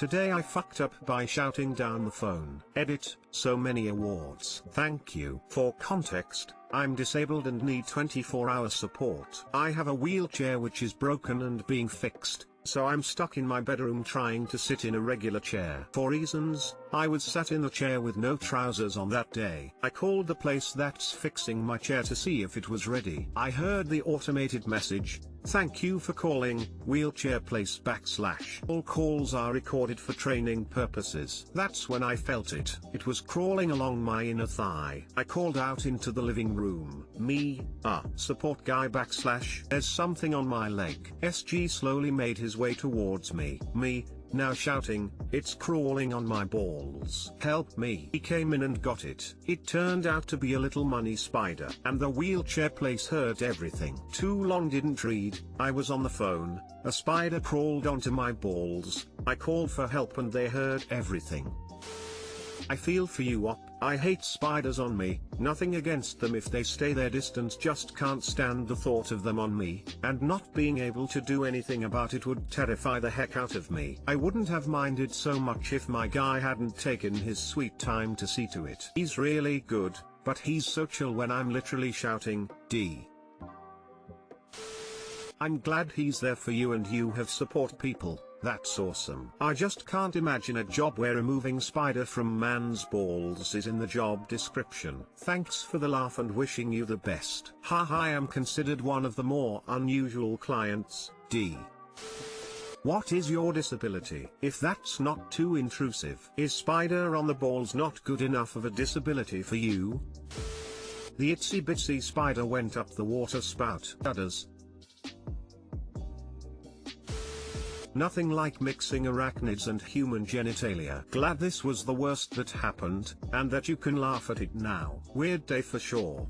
Today I fucked up by shouting down the phone. Edit, so many awards. Thank you. For context, I'm disabled and need 24-hour support. I have a wheelchair which is broken and being fixed, so I'm stuck in my bedroom trying to sit in a regular chair. For reasons, I was sat in the chair with no trousers on that day. I called the place that's fixing my chair to see if it was ready. I heard the automated message, "Thank you for calling, wheelchair place /." All calls are recorded for training purposes. That's when I felt it. It was crawling along my inner thigh. I called out into the living room. Support guy /. There's something on my leg. SG slowly made his way towards me. Now shouting, "It's crawling on my balls. Help me." He came in and got it. It turned out to be a little money spider. And the wheelchair place heard everything. Too long didn't read, I was on the phone, a spider crawled onto my balls, I called for help and they heard everything. I feel for you op. I hate spiders on me, nothing against them if they stay their distance, just can't stand the thought of them on me, and not being able to do anything about it would terrify the heck out of me. I wouldn't have minded so much if my guy hadn't taken his sweet time to see to it. He's really good, but he's so chill when I'm literally shouting, D. I'm glad he's there for you and you have support people. That's awesome. I just can't imagine a job where removing spider from man's balls is in the job description. Thanks for the laugh and wishing you the best. Haha, I am considered one of the more unusual clients, D. What is your disability? If that's not too intrusive. Is spider on the balls not good enough of a disability for you? The itsy bitsy spider went up the water spout. Udders. Nothing like mixing arachnids and human genitalia. Glad this was the worst that happened, and that you can laugh at it now. Weird day for sure.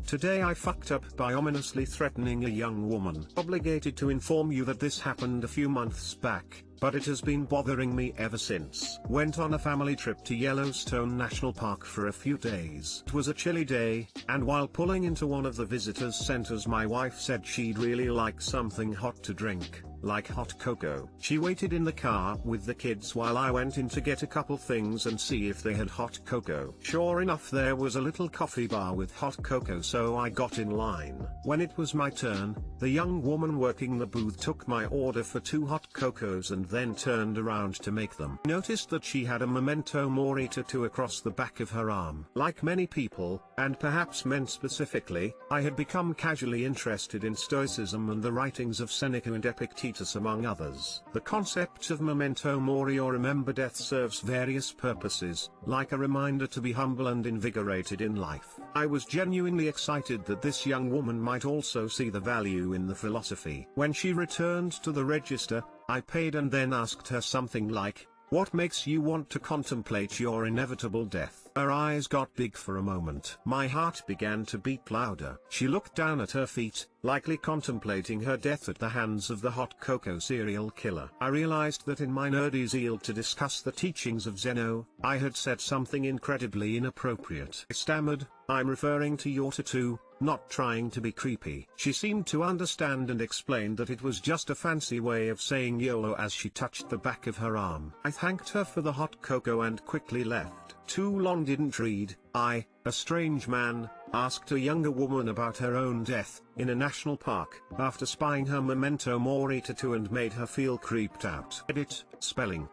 Today I fucked up by ominously threatening a young woman. Obligated to inform you that this happened a few months back, but it has been bothering me ever since. Went on a family trip to Yellowstone National Park for a few days. It was a chilly day, and while pulling into one of the visitors centers my wife said she'd really like something hot to drink, like hot cocoa. She waited in the car with the kids while I went in to get a couple things and see if they had hot cocoa. Sure enough, there was a little coffee bar with hot cocoa, so I got in line. When it was my turn, the young woman working the booth took my order for 2 hot cocos and then turned around to make them. Noticed that she had a memento mori tattoo across the back of her arm. Like many people, and perhaps men specifically, I had become casually interested in Stoicism and the writings of Seneca and Epictetus among others. The concept of memento mori, or remember death, serves various purposes, like a reminder to be humble and invigorated in life. I was genuinely excited that this young woman might also see the value in the philosophy. When she returned to the register, I paid and then asked her something like, "What makes you want to contemplate your inevitable death?" Her eyes got big for a moment. My heart began to beat louder. She looked down at her feet, likely contemplating her death at the hands of the hot cocoa serial killer. I realized that in my nerdy zeal to discuss the teachings of Zeno, I had said something incredibly inappropriate. I stammered, "I'm referring to your tattoo, not trying to be creepy." She seemed to understand and explained that it was just a fancy way of saying YOLO as she touched the back of her arm. I thanked her for the hot cocoa and quickly left. Too long didn't read, a strange man, asked a younger woman about her own death, in a national park, after spying her memento mori tattoo and made her feel creeped out. Edit, spelling.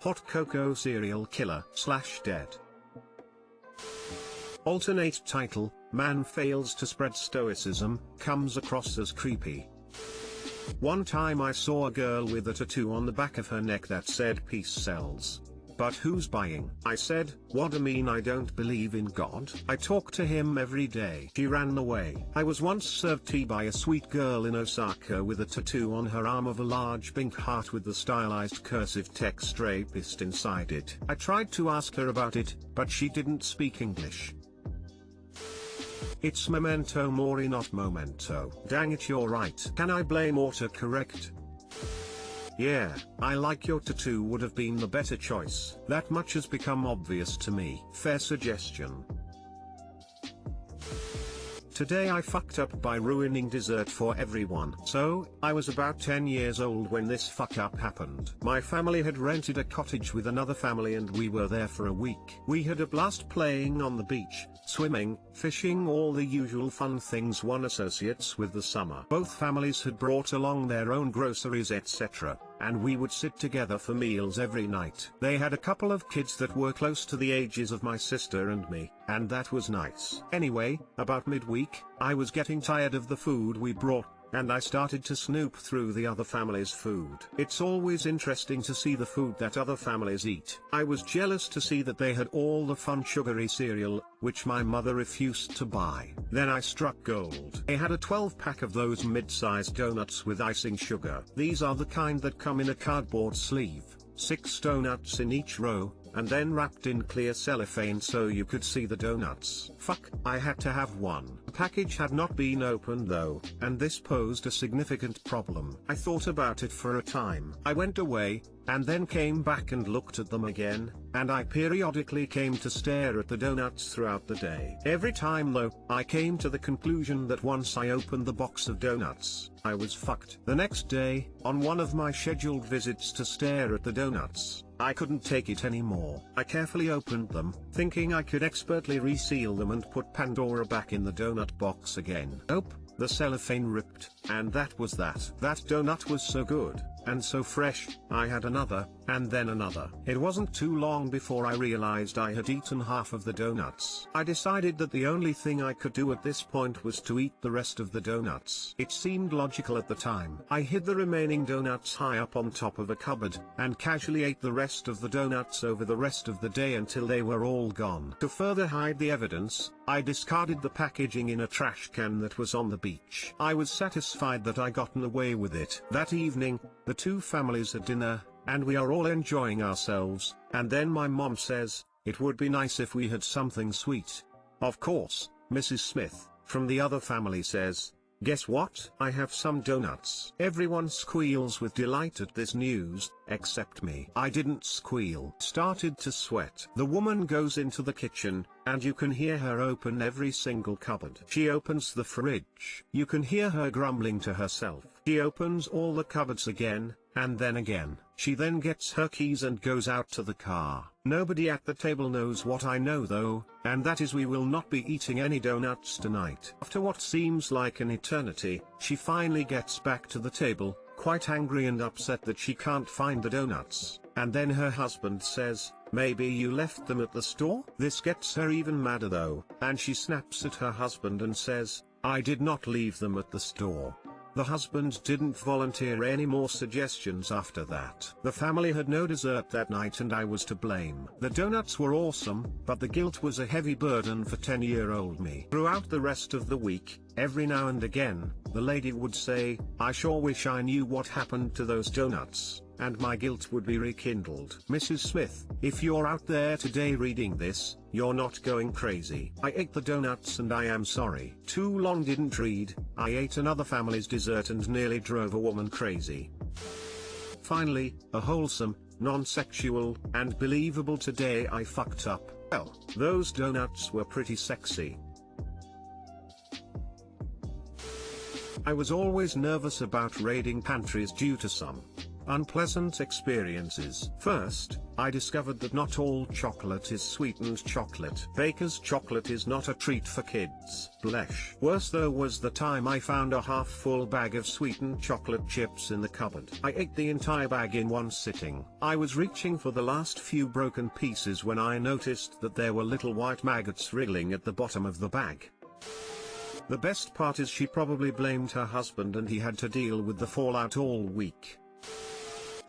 Hot cocoa serial killer / dead. Alternate title, man fails to spread stoicism, comes across as creepy. One time I saw a girl with a tattoo on the back of her neck that said peace sells. But who's buying? I said, "What do you mean I don't believe in God? I talk to him every day." She ran away. I was once served tea by a sweet girl in Osaka with a tattoo on her arm of a large pink heart with the stylized cursive text "rapist" inside it. I tried to ask her about it, but she didn't speak English. It's memento mori, not momento. Dang it, you're right. Can I blame autocorrect? Yeah, I like your tattoo would have been the better choice. That much has become obvious to me. Fair suggestion. Today I fucked up by ruining dessert for everyone. So, I was about 10 years old when this fuck up happened. My family had rented a cottage with another family and we were there for a week. We had a blast playing on the beach, swimming, fishing, all the usual fun things one associates with the summer. Both families had brought along their own groceries etc. and we would sit together for meals every night. They had a couple of kids that were close to the ages of my sister and me, and that was nice. Anyway, about midweek, I was getting tired of the food we brought, and I started to snoop through the other family's food. It's always interesting to see the food that other families eat. I was jealous to see that they had all the fun sugary cereal, which my mother refused to buy. Then I struck gold. They had a 12-pack of those mid-sized donuts with icing sugar. These are the kind that come in a cardboard sleeve, 6 donuts in each row, and then wrapped in clear cellophane so you could see the donuts. Fuck, I had to have one. The package had not been opened though, and this posed a significant problem. I thought about it for a time. I went away, and then came back and looked at them again, and I periodically came to stare at the donuts throughout the day. Every time though, I came to the conclusion that once I opened the box of donuts, I was fucked. The next day, on one of my scheduled visits to stare at the donuts, I couldn't take it anymore. I carefully opened them, thinking I could expertly reseal them and put Pandora back in the donut box again. Nope, the cellophane ripped, and that was that. That donut was so good, and so fresh, I had another, and then another. It wasn't too long before I realized I had eaten half of the donuts. I decided that the only thing I could do at this point was to eat the rest of the donuts. It seemed logical at the time. I hid the remaining donuts high up on top of a cupboard, and casually ate the rest of the donuts over the rest of the day until they were all gone. To further hide the evidence, I discarded the packaging in a trash can that was on the beach. I was satisfied that I gotten away with it. That evening, the two families had dinner, and we are all enjoying ourselves, and then my mom says, "It would be nice if we had something sweet." Of course, Mrs. Smith, from the other family says, "Guess what? I have some donuts." Everyone squeals with delight at this news, except me. I didn't squeal. Started to sweat. The woman goes into the kitchen, and you can hear her open every single cupboard. She opens the fridge. You can hear her grumbling to herself. She opens all the cupboards again, and then again. She then gets her keys and goes out to the car. Nobody at the table knows what I know though, and that is we will not be eating any donuts tonight. After what seems like an eternity, she finally gets back to the table, quite angry and upset that she can't find the donuts, and then her husband says, "Maybe you left them at the store?" This gets her even madder though, and she snaps at her husband and says, "I did not leave them at the store." The husband didn't volunteer any more suggestions after that. The family had no dessert that night and I was to blame. The donuts were awesome, but the guilt was a heavy burden for 10-year-old me. Throughout the rest of the week, every now and again, the lady would say, "I sure wish I knew what happened to those donuts," and my guilt would be rekindled. Mrs. Smith, if you're out there today reading this, you're not going crazy. I ate the donuts and I am sorry. Too long didn't read. I ate another family's dessert and nearly drove a woman crazy. Finally, a wholesome, non-sexual, and believable today I fucked up. Well, those donuts were pretty sexy. I was always nervous about raiding pantries due to some unpleasant experiences. First, I discovered that not all chocolate is sweetened chocolate. Baker's chocolate is not a treat for kids. Blesh. Worse though was the time I found a half-full bag of sweetened chocolate chips in the cupboard. I ate the entire bag in one sitting. I was reaching for the last few broken pieces when I noticed that there were little white maggots wriggling at the bottom of the bag. The best part is she probably blamed her husband and he had to deal with the fallout all week.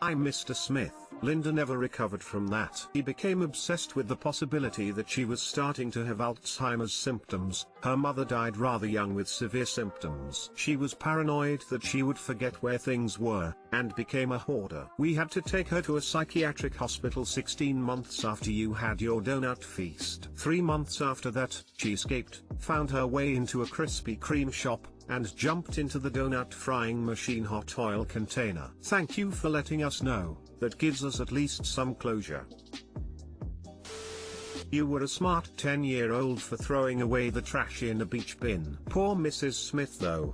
I'm Mr. Smith. Linda never recovered from that. He became obsessed with the possibility that she was starting to have Alzheimer's symptoms. Her mother died rather young with severe symptoms. She was paranoid that she would forget where things were, and became a hoarder. We had to take her to a psychiatric hospital 16 months after you had your donut feast. 3 months after that, she escaped, found her way into a Krispy Kreme shop, and jumped into the donut frying machine hot oil container. Thank you for letting us know. That gives us at least some closure. You were a smart 10-year-old for throwing away the trash in a beach bin. Poor Mrs. Smith though.